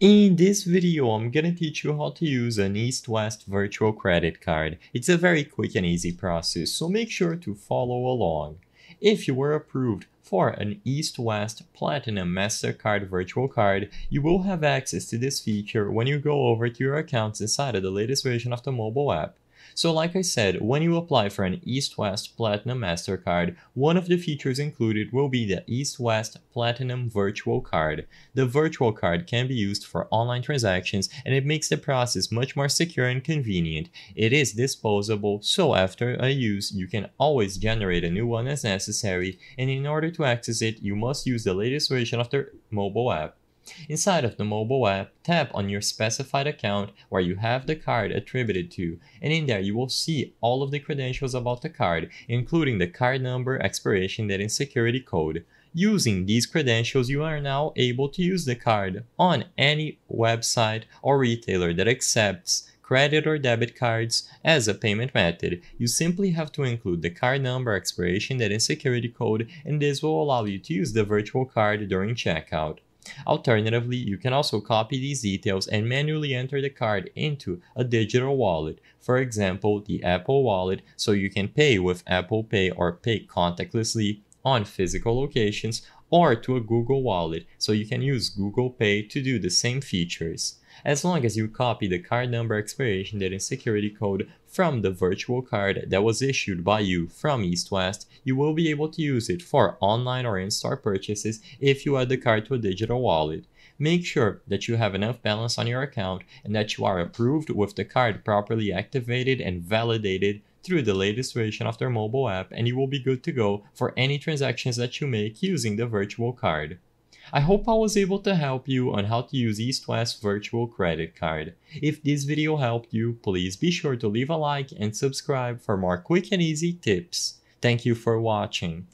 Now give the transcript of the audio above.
In this video, I'm gonna teach you how to use an Eastwest virtual credit card. It's a very quick and easy process, so make sure to follow along. If you were approved for an Eastwest Platinum MasterCard virtual card, you will have access to this feature when you go over to your accounts inside of the latest version of the mobile app. So like I said, when you apply for an Eastwest Platinum MasterCard, one of the features included will be the Eastwest Platinum Virtual Card. The virtual card can be used for online transactions, and it makes the process much more secure and convenient. It is disposable, so after a use, you can always generate a new one as necessary, and in order to access it, you must use the latest version of the mobile app. Inside of the mobile app, tap on your specified account where you have the card attributed to, and in there you will see all of the credentials about the card, including the card number, expiration date, and security code. Using these credentials, you are now able to use the card on any website or retailer that accepts credit or debit cards as a payment method. You simply have to include the card number, expiration date, and security code, and this will allow you to use the virtual card during checkout. Alternatively, you can also copy these details and manually enter the card into a digital wallet, for example, the Apple Wallet, so you can pay with Apple Pay or pay contactlessly on physical locations, or to a Google Wallet, so you can use Google Pay to do the same features. As long as you copy the card number, expiration date, and security code from the virtual card that was issued by you from Eastwest, you will be able to use it for online or in-store purchases if you add the card to a digital wallet. Make sure that you have enough balance on your account and that you are approved with the card properly activated and validated through the latest version of their mobile app, and you will be good to go for any transactions that you make using the virtual card. I hope I was able to help you on how to use Eastwest Virtual Credit Card. If this video helped you, please be sure to leave a like and subscribe for more quick and easy tips. Thank you for watching.